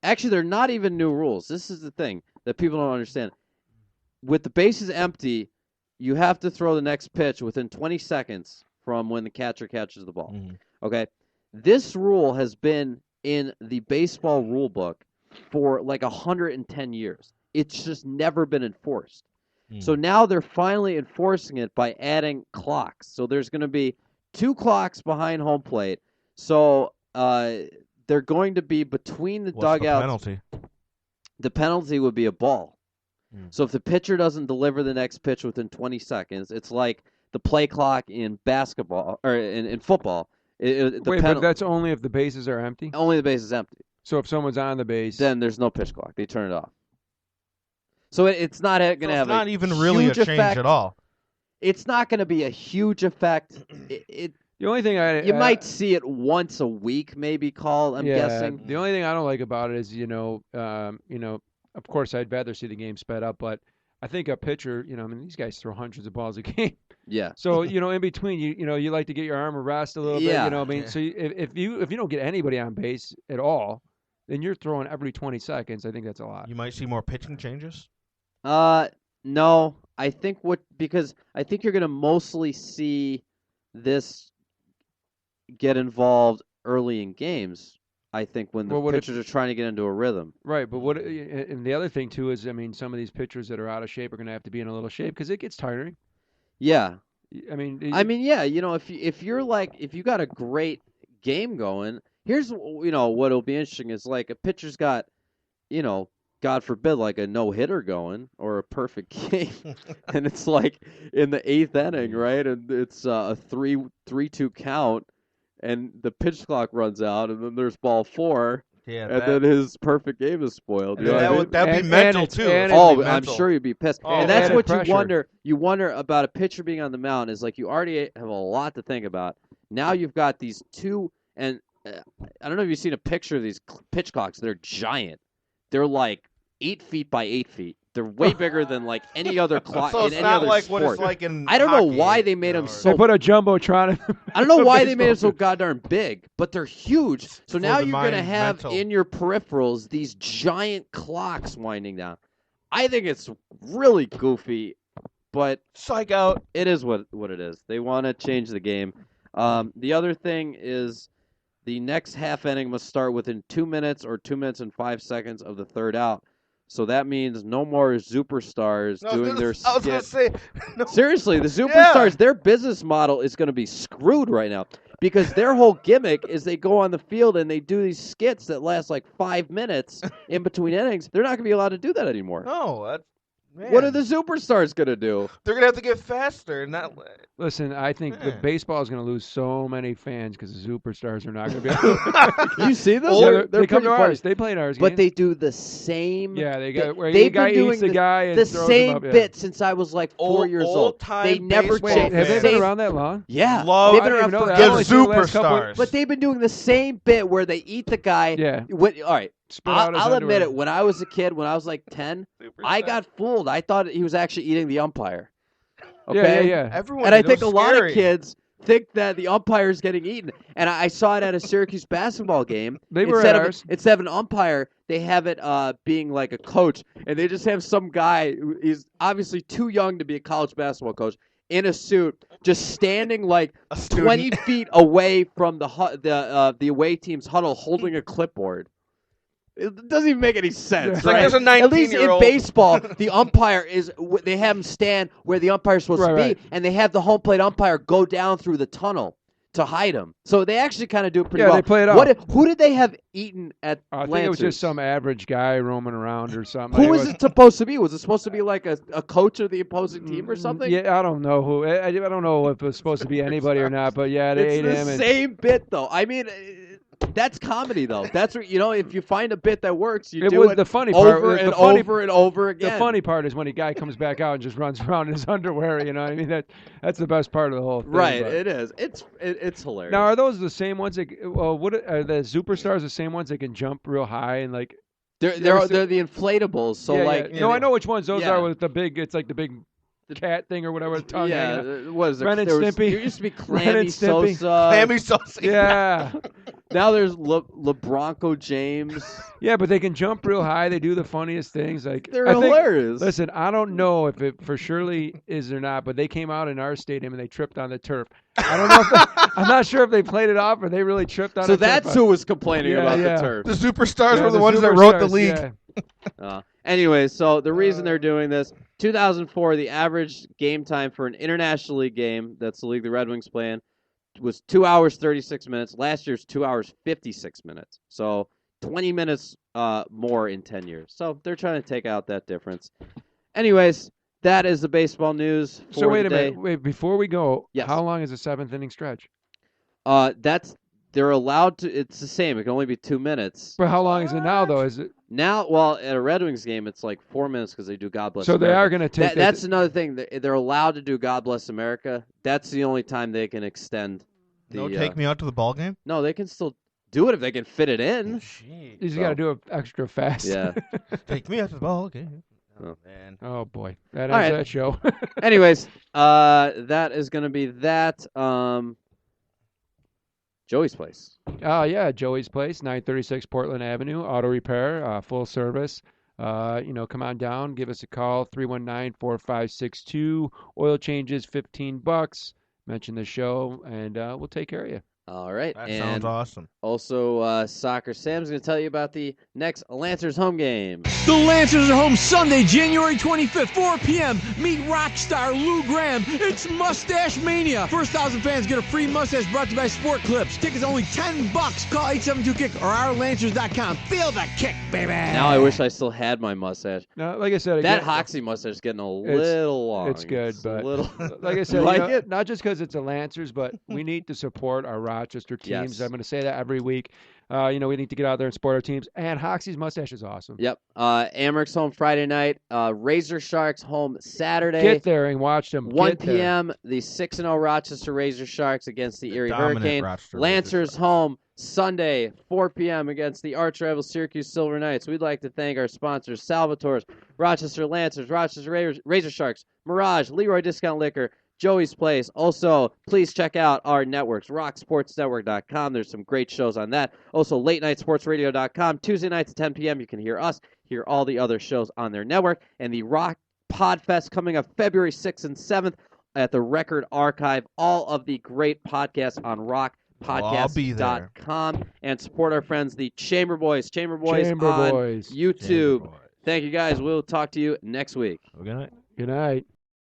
Actually, they're not even new rules. This is the thing that people don't understand. With the bases empty, you have to throw the next pitch within 20 seconds from when the catcher catches the ball. Mm-hmm. Okay? This rule has been in the baseball rule book for like 110 years. It's just never been enforced. So now they're finally enforcing it by adding clocks. So there's going to be 2 clocks behind home plate. So they're going to be between the dugouts. The penalty? The penalty would be a ball. So if the pitcher doesn't deliver the next pitch within 20 seconds, it's like the play clock in basketball or in football. But that's only if the bases are empty? Only the base is empty. So if someone's on the base, then there's no pitch clock. They turn it off. So it's not going to have not even really a change effect. at all. It's not going to be a huge effect. The only thing you might see it once a week, maybe called. I'm guessing. The only thing I don't like about it is, of course, I'd rather see the game sped up, but I think a pitcher, these guys throw hundreds of balls a game. Yeah. So in between, you like to get your arm a rest a little bit. So if you don't get anybody on base at all, then you're throwing every 20 seconds. I think that's a lot. You might see more pitching changes. No, I think because I think you're going to mostly see this get involved early in games. I think when the pitchers are trying to get into a rhythm. Right, but and the other thing too is, some of these pitchers that are out of shape are going to have to be in a little shape because it gets tiring. Yeah. I mean, yeah. If you got a great game going, here's what'll be interesting is like a pitcher's got, God forbid, like a no-hitter going or a perfect game, and it's like in the 8th inning, right? And it's a 3-2 count, and the pitch clock runs out, and then there's ball 4, then his perfect game is spoiled. That'd be mental too. I'm sure you'd be pissed. And that's what pressure. you wonder. You wonder about a pitcher being on the mound is like you already have a lot to think about. Now you've got these 2, and I don't know if you've seen a picture of these pitch clocks. They're giant. They're like 8 feet by 8 feet. They're way bigger than like any other clock so in any not other like sport. What it's like in I don't hockey, know why they made them so. They put a jumbotron. I don't know why they made them so goddamn big, but they're huge. So now you're going to have mental. in your peripherals these giant clocks winding down. I think it's really goofy, but psych out. It is what it is. They want to change the game. The other thing is the next half inning must start within 2 minutes or 2 minutes and 5 seconds of the third out. So that means no more superstars doing their skit. I was going to say. No. Seriously, the superstars, their business model is going to be screwed right now because their whole gimmick is they go on the field and they do these skits that last like 5 minutes in between innings. They're not going to be allowed to do that anymore. No, man. What are the superstars going to do? They're going to have to get faster. Listen, I think the baseball is going to lose so many fans because the superstars are not going to be able to. You see them? They come to ours. They play in ours. But they do the same. Yeah, they've been doing the same bit since I was like 4 years old. They never changed. Have they been around that long? Yeah. They've been around for superstars. But they've been doing the same bit where they eat the guy. Yeah. All right. I'll admit it. When I was a kid, when I was like 10, I got fooled. I thought he was actually eating the umpire. Okay? Yeah. Everyone, and I think a lot of kids think that the umpire is getting eaten. And I saw it at a Syracuse basketball game. Instead of an umpire, they have it being like a coach. And they just have some guy who is obviously too young to be a college basketball coach in a suit, just standing like 20 feet away from the away team's huddle holding a clipboard. It doesn't even make any sense, right? Like there's a 19-year-old. At least in baseball, the umpire they have him stand where the umpire's supposed to be, and they have the home plate umpire go down through the tunnel to hide him. So they actually kind of do it pretty well. Yeah, they play it out. Who did they have eaten at I think Lancers? it was just some average guy roaming around or something. Who was it supposed to be? Was it supposed to be like a coach of the opposing team or something? Yeah, I don't know who. I don't know if it was supposed to be anybody or not, but yeah, they ate him. It's the same bit, though. I mean, that's comedy, though. That's what, if you find a bit that works, you do it the funny part, over and over and over again. The funny part is when a guy comes back out and just runs around in his underwear. You know what I mean? That's the best part of the whole thing. Right, but. it is. It's hilarious. Now, are those the same ones? What are the superstars the same ones that can jump real high and like? They're the inflatables. So No, I know which ones those are with the big. It's like the big cat thing or whatever. Tongue what is it? Ren and Stimpy. There used to be Clammy Sosa. Clammy Sosa. Yeah. Now there's LeBronco James. Yeah, but they can jump real high. They do the funniest things. Like they're hilarious. Listen, I don't know if it for surely is or not, but they came out in our stadium and they tripped on the turf. I don't know. I'm not sure if they played it off or they really tripped on. So the turf. that's who was complaining about the turf. The superstars were the ones that wrote the league. Yeah. Anyway, so the reason they're doing this, 2004, the average game time for an international league game, that's the league the Red Wings play in, was 2 hours 36 minutes. Last year's 2 hours 56 minutes. So 20 minutes more in 10 years. So they're trying to take out that difference. Anyways, that is the baseball news for So wait today. a minute. Wait, before we go, yes. How long is a seventh inning stretch? They're allowed to. It's the same. It can only be 2 minutes. But how long is it now, though? Is it now? Well, at a Red Wings game, it's like 4 minutes because they do God Bless. So America. they are going to take. That's another thing. They're allowed to do God Bless America. That's the only time they can extend. Take me out to the ball game. No, they can still do it if they can fit it in. Jeez. You just got to do it extra fast. Yeah. Take me out to the ball game. Oh man. Oh boy, that ends that show. Anyways, that is going to be that. Joey's Place. Yeah, Joey's Place, 936 Portland Avenue, auto repair, full service. Come on down, give us a call, 319-4562. Oil changes, $15. Mention the show, and we'll take care of you. All right. That sounds awesome. Also, Soccer Sam's going to tell you about the next Lancers home game. The Lancers are home Sunday, January 25th, 4 p.m. Meet rock star Lou Graham. It's Mustache Mania. First 1,000 fans get a free mustache brought to you by Sport Clips. Tickets only $10. Call 872-KICK or ourlancers.com. Feel the kick, baby. Now I wish I still had my mustache. No, like I said, that Hoxie mustache is getting a little long. It's good, but like I said, it? Not just because it's a Lancers, but we need to support our Rochester teams. Yes. I'm going to say that every week. We need to get out there and support our teams. And Hoxie's mustache is awesome. Yep. Ameryk's home Friday night. Razor Sharks home Saturday. Get there and watch them. 1 p.m. The 6-0 Rochester Razor Sharks against the Erie Hurricane. Lancers home Sunday, 4 p.m. against the arch rival Syracuse Silver Knights. We'd like to thank our sponsors, Salvatore's, Rochester Lancers, Rochester Razor Sharks, Mirage, Leroy Discount Liquor, Joey's Place. Also, please check out our networks, rocksportsnetwork.com. There's some great shows on that. Also, latenightsportsradio.com. Tuesday nights at 10 p.m. You can hear us, hear all the other shows on their network. And the Rock Podfest coming up February 6th and 7th at the Record Archive. All of the great podcasts on rockpodcast.com. And support our friends, the Chamber Boys. Chamber Boys on YouTube. Thank you, guys. We'll talk to you next week. Good night. Good night.